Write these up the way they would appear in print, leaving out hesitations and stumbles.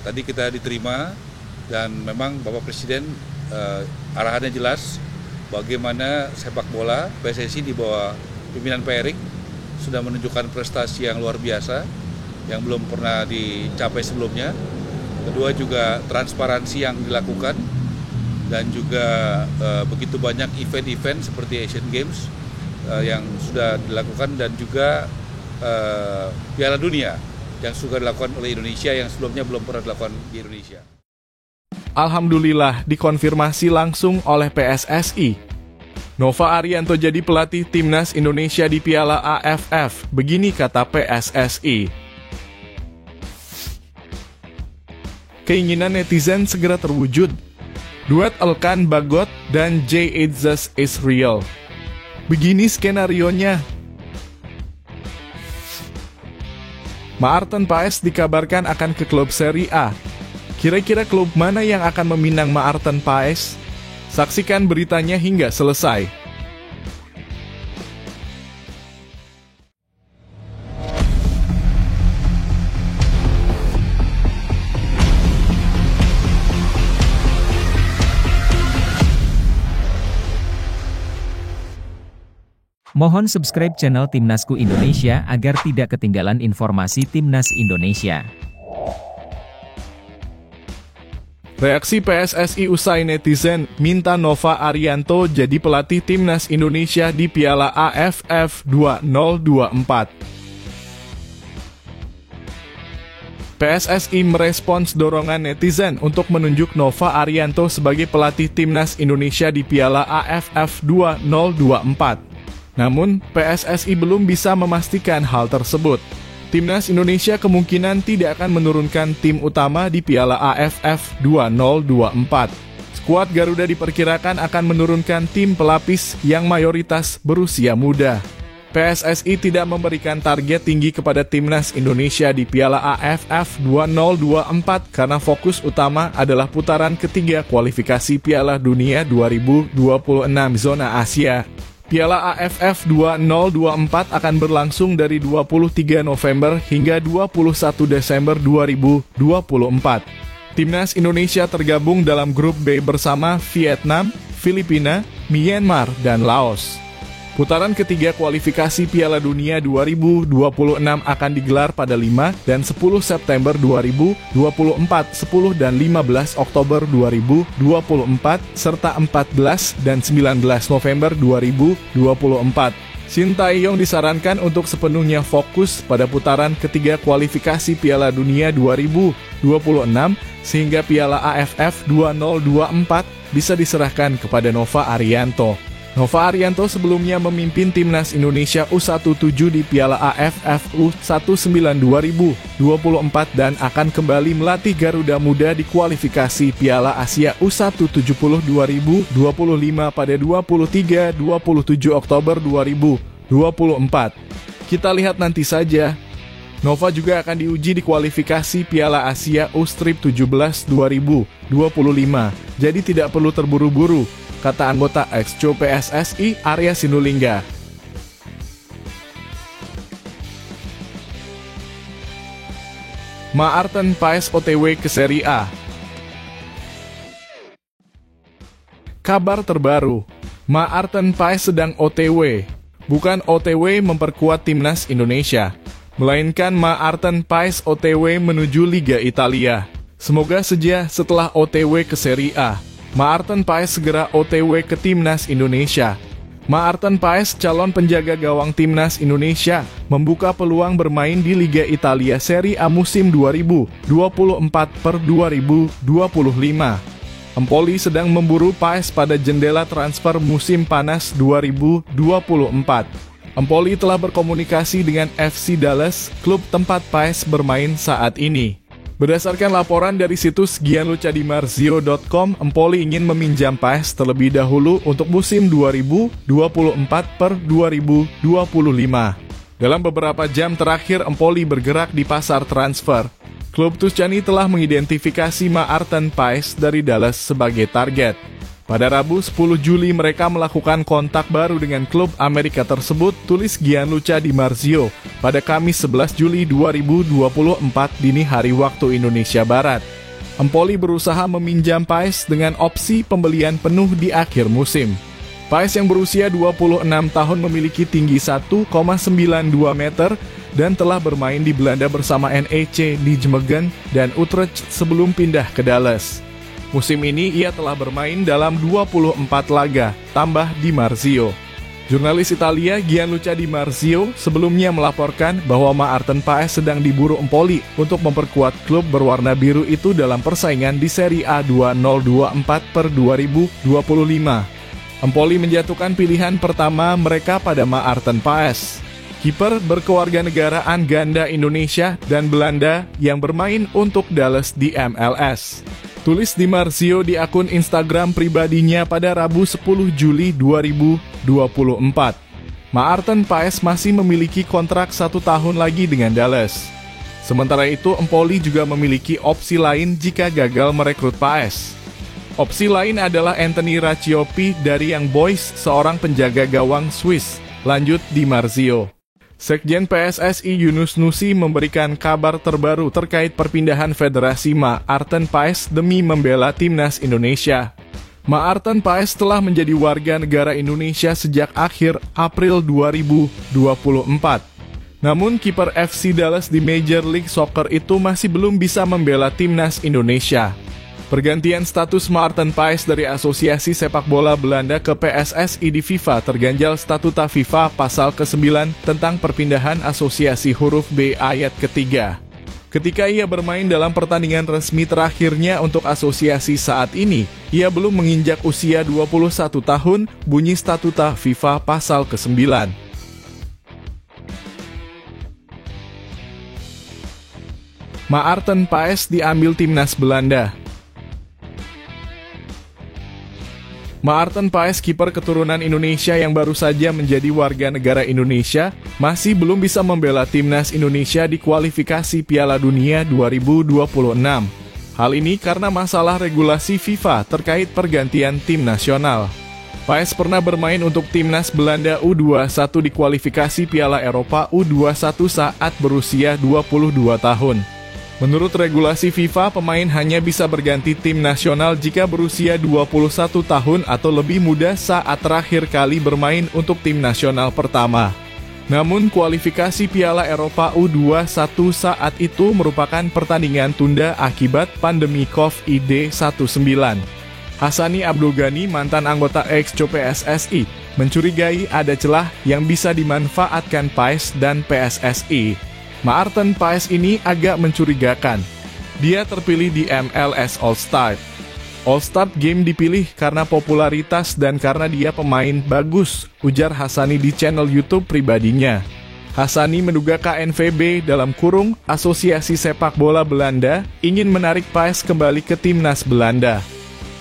Tadi kita diterima dan memang Bapak Presiden arahannya jelas bagaimana sepak bola PSSI di bawah pimpinan Pak Erik sudah menunjukkan prestasi yang luar biasa yang belum pernah dicapai sebelumnya. Kedua juga transparansi yang dilakukan dan juga begitu banyak event-event seperti Asian Games yang sudah dilakukan dan juga Piala Dunia yang sudah dilakukan oleh Indonesia yang sebelumnya belum pernah dilakukan di Indonesia. Alhamdulillah dikonfirmasi langsung oleh PSSI. Nova Arianto jadi pelatih Timnas Indonesia di Piala AFF. Begini kata PSSI. Keinginan netizen segera terwujud. Duet Elkan Bagot dan Jay Itzes is real. Begini skenarionya. Maarten Paes dikabarkan akan ke klub Serie A. Kira-kira klub mana yang akan meminang Maarten Paes? Saksikan beritanya hingga selesai. Mohon subscribe channel Timnasku Indonesia agar tidak ketinggalan informasi Timnas Indonesia. Reaksi PSSI usai netizen minta Nova Arianto jadi pelatih Timnas Indonesia di Piala AFF 2024. PSSI merespons dorongan netizen untuk menunjuk Nova Arianto sebagai pelatih Timnas Indonesia di Piala AFF 2024. Namun, PSSI belum bisa memastikan hal tersebut. Timnas Indonesia kemungkinan tidak akan menurunkan tim utama di Piala AFF 2024. Skuad Garuda diperkirakan akan menurunkan tim pelapis yang mayoritas berusia muda. PSSI tidak memberikan target tinggi kepada Timnas Indonesia di Piala AFF 2024 karena fokus utama adalah putaran ketiga kualifikasi Piala Dunia 2026 zona Asia. Piala AFF 2024 akan berlangsung dari 23 November hingga 21 Desember 2024. Timnas Indonesia tergabung dalam grup B bersama Vietnam, Filipina, Myanmar, dan Laos. Putaran ketiga kualifikasi Piala Dunia 2026 akan digelar pada 5 dan 10 September 2024, 10 dan 15 Oktober 2024, serta 14 dan 19 November 2024. Shin Tae-yong disarankan untuk sepenuhnya fokus pada putaran ketiga kualifikasi Piala Dunia 2026 sehingga Piala AFF 2024 bisa diserahkan kepada Nova Arianto. Nova Arianto sebelumnya memimpin Timnas Indonesia U17 di Piala AFF U19 2024 dan akan kembali melatih Garuda Muda di kualifikasi Piala Asia U170 2025 pada 23-27 Oktober 2024. Kita lihat nanti saja. Nova juga akan diuji di kualifikasi Piala Asia U17 2025, jadi tidak perlu terburu-buru, kata anggota Exco PSSI Arya Sinulinga. Maarten Paes OTW ke Serie A. Kabar terbaru, Maarten Paes sedang OTW. Bukan OTW memperkuat Timnas Indonesia, melainkan Maarten Paes OTW menuju Liga Italia. Semoga saja setelah OTW ke Serie A, Maarten Paes segera OTW ke Timnas Indonesia. Maarten Paes, calon penjaga gawang Timnas Indonesia, membuka peluang bermain di Liga Italia Serie A musim 2024/2025. Empoli sedang memburu Paes pada jendela transfer musim panas 2024. Empoli telah berkomunikasi dengan FC Dallas, klub tempat Paes bermain saat ini. Berdasarkan laporan dari situs gianlucadimarzio.com, Empoli ingin meminjam Paes terlebih dahulu untuk musim 2024/2025. Dalam beberapa jam terakhir, Empoli bergerak di pasar transfer. Klub Tuscany telah mengidentifikasi Maarten Paes dari Dallas sebagai target. Pada Rabu 10 Juli mereka melakukan kontak baru dengan klub Amerika tersebut, tulis Gianluca Di Marzio, pada Kamis 11 Juli 2024 dini hari waktu Indonesia Barat. Empoli berusaha meminjam Paes dengan opsi pembelian penuh di akhir musim. Paes yang berusia 26 tahun memiliki tinggi 1,92 meter dan telah bermain di Belanda bersama NEC Nijmegen dan Utrecht sebelum pindah ke Dallas. Musim ini ia telah bermain dalam 24 laga, tambah Di Marzio. Jurnalis Italia Gianluca Di Marzio sebelumnya melaporkan bahwa Maarten Paes sedang diburu Empoli untuk memperkuat klub berwarna biru itu dalam persaingan di Serie A 2024/2025. Empoli menjatuhkan pilihan pertama mereka pada Maarten Paes, kiper berkewarganegaraan ganda Indonesia dan Belanda yang bermain untuk Dallas di MLS. Tulis Di Marzio di akun Instagram pribadinya pada Rabu 10 Juli 2024. Maarten Paes masih memiliki kontrak 1 tahun lagi dengan Dallas. Sementara itu, Empoli juga memiliki opsi lain jika gagal merekrut Paes. Opsi lain adalah Anthony Racciopi dari Young Boys, seorang penjaga gawang Swiss. Lanjut Di Marzio. Sekjen PSSI Yunus Nusi memberikan kabar terbaru terkait perpindahan Federasi Maarten Paes demi membela timnas Indonesia. Maarten Paes telah menjadi warga negara Indonesia sejak akhir April 2024. Namun kiper FC Dallas di Major League Soccer itu masih belum bisa membela timnas Indonesia. Pergantian status Maarten Paes dari Asosiasi Sepak Bola Belanda ke PSSI di FIFA terganjal Statuta FIFA pasal ke-9 tentang perpindahan asosiasi huruf B ayat ketiga. Ketika ia bermain dalam pertandingan resmi terakhirnya untuk asosiasi saat ini, ia belum menginjak usia 21 tahun, bunyi Statuta FIFA pasal ke-9. Maarten Paes diambil timnas Belanda. Maarten Paes, kiper keturunan Indonesia yang baru saja menjadi warga negara Indonesia, masih belum bisa membela timnas Indonesia di kualifikasi Piala Dunia 2026. Hal ini karena masalah regulasi FIFA terkait pergantian tim nasional. Paes pernah bermain untuk timnas Belanda U21 di kualifikasi Piala Eropa U21 saat berusia 22 tahun. Menurut regulasi FIFA, pemain hanya bisa berganti tim nasional jika berusia 21 tahun atau lebih muda saat terakhir kali bermain untuk tim nasional pertama. Namun, kualifikasi Piala Eropa U21 saat itu merupakan pertandingan tunda akibat pandemi COVID-19. Hassani Abdul Ghani, mantan anggota ex-Co PSSI, mencurigai ada celah yang bisa dimanfaatkan Paes dan PSSI. Maarten Paes ini agak mencurigakan. Dia terpilih di MLS All-Star. All-Star Game dipilih karena popularitas dan karena dia pemain bagus, ujar Hassani di channel YouTube pribadinya. Hassani menduga KNVB dalam kurung Asosiasi Sepak Bola Belanda ingin menarik Paes kembali ke timnas Belanda.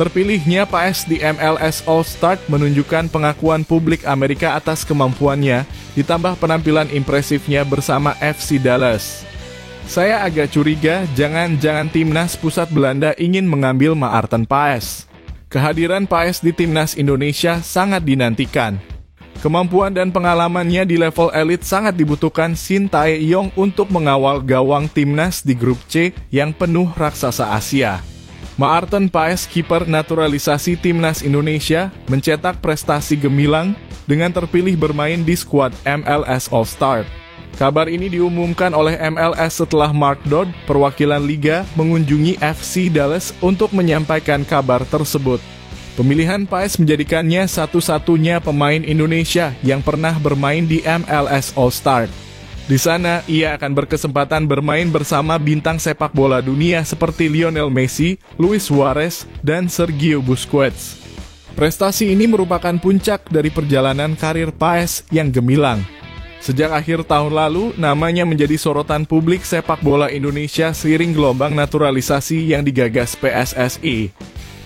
Terpilihnya Paes di MLS All-Star menunjukkan pengakuan publik Amerika atas kemampuannya, ditambah penampilan impresifnya bersama FC Dallas. Saya agak curiga jangan-jangan timnas pusat Belanda ingin mengambil Maarten Paes. Kehadiran Paes di timnas Indonesia sangat dinantikan. Kemampuan dan pengalamannya di level elit sangat dibutuhkan Shin Tae-yong untuk mengawal gawang timnas di grup C yang penuh raksasa Asia. Maarten Paes, kiper naturalisasi timnas Indonesia, mencetak prestasi gemilang dengan terpilih bermain di skuad MLS All-Star. Kabar ini diumumkan oleh MLS setelah Mark Dodd, perwakilan Liga, mengunjungi FC Dallas untuk menyampaikan kabar tersebut. Pemilihan Paes menjadikannya satu-satunya pemain Indonesia yang pernah bermain di MLS All-Star. Di sana, ia akan berkesempatan bermain bersama bintang sepak bola dunia seperti Lionel Messi, Luis Suarez, dan Sergio Busquets. Prestasi ini merupakan puncak dari perjalanan karir Paes yang gemilang. Sejak akhir tahun lalu, namanya menjadi sorotan publik sepak bola Indonesia seiring gelombang naturalisasi yang digagas PSSI.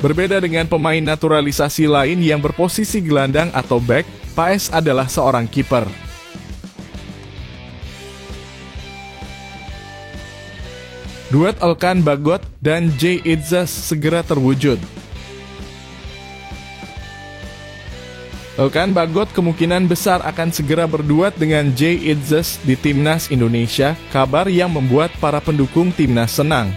Berbeda dengan pemain naturalisasi lain yang berposisi gelandang atau back, Paes adalah seorang kiper. Duet Elkan Bagot dan Jay Itzas segera terwujud. Elkan Bagot kemungkinan besar akan segera berduet dengan Jay Itzes di Timnas Indonesia, kabar yang membuat para pendukung Timnas senang.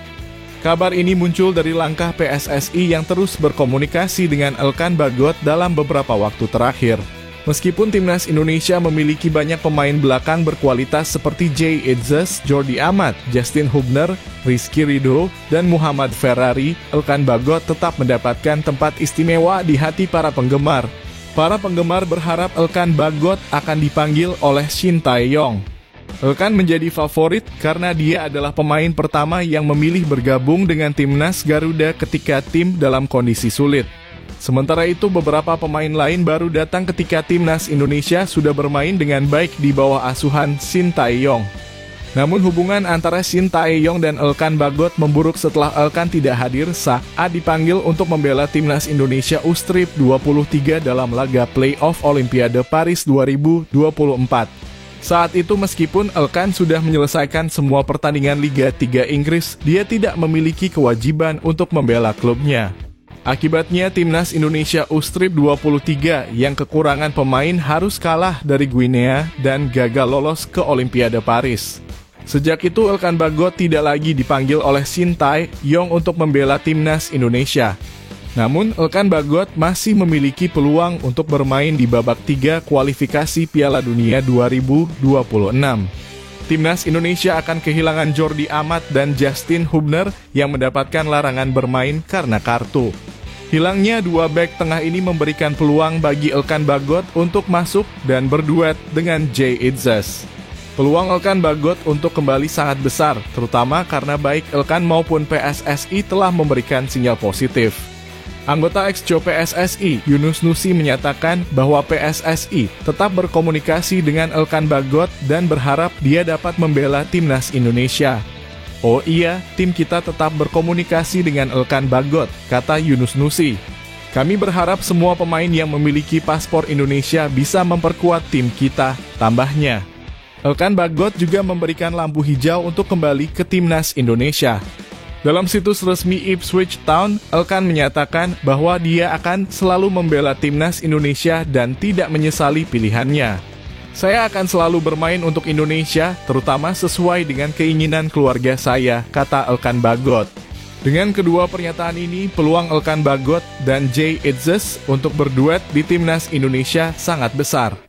Kabar ini muncul dari langkah PSSI yang terus berkomunikasi dengan Elkan Bagot dalam beberapa waktu terakhir. Meskipun Timnas Indonesia memiliki banyak pemain belakang berkualitas seperti Jay Itzes, Jordi Amat, Justin Hubner, Rizky Ridho, dan Muhammad Ferrari, Elkan Bagot tetap mendapatkan tempat istimewa di hati para penggemar. Para penggemar berharap Elkan Bagot akan dipanggil oleh Shin Tae-yong. Elkan menjadi favorit karena dia adalah pemain pertama yang memilih bergabung dengan Timnas Garuda ketika tim dalam kondisi sulit. Sementara itu, beberapa pemain lain baru datang ketika Timnas Indonesia sudah bermain dengan baik di bawah asuhan Shin Tae-yong. Namun hubungan antara Shin Tae-yong dan Elkan Bagot memburuk setelah Elkan tidak hadir saat dipanggil untuk membela Timnas Indonesia U-Strip 23 dalam laga playoff Olimpiade Paris 2024. Saat itu meskipun Elkan sudah menyelesaikan semua pertandingan Liga 3 Inggris, dia tidak memiliki kewajiban untuk membela klubnya. Akibatnya Timnas Indonesia U-Strip 23 yang kekurangan pemain harus kalah dari Guinea dan gagal lolos ke Olimpiade Paris. Sejak itu Elkan Bagot tidak lagi dipanggil oleh Shin Tae-yong untuk membela Timnas Indonesia. Namun Elkan Bagot masih memiliki peluang untuk bermain di babak 3 kualifikasi Piala Dunia 2026. Timnas Indonesia akan kehilangan Jordi Amat dan Justin Hubner yang mendapatkan larangan bermain karena kartu. Hilangnya dua bek tengah ini memberikan peluang bagi Elkan Bagot untuk masuk dan berduet dengan Jay Itzes. Peluang Elkan Bagot untuk kembali sangat besar, terutama karena baik Elkan maupun PSSI telah memberikan sinyal positif. Anggota Exco PSSI, Yunus Nusi menyatakan bahwa PSSI tetap berkomunikasi dengan Elkan Bagot dan berharap dia dapat membela Timnas Indonesia. Oh iya, tim kita tetap berkomunikasi dengan Elkan Bagot, kata Yunus Nusi. Kami berharap semua pemain yang memiliki paspor Indonesia bisa memperkuat tim kita, tambahnya. Elkan Bagot juga memberikan lampu hijau untuk kembali ke Timnas Indonesia. Dalam situs resmi Ipswich Town, Elkan menyatakan bahwa dia akan selalu membela Timnas Indonesia dan tidak menyesali pilihannya. Saya akan selalu bermain untuk Indonesia, terutama sesuai dengan keinginan keluarga saya, kata Elkan Bagot. Dengan kedua pernyataan ini, peluang Elkan Bagot dan Jay Itzes untuk berduet di Timnas Indonesia sangat besar.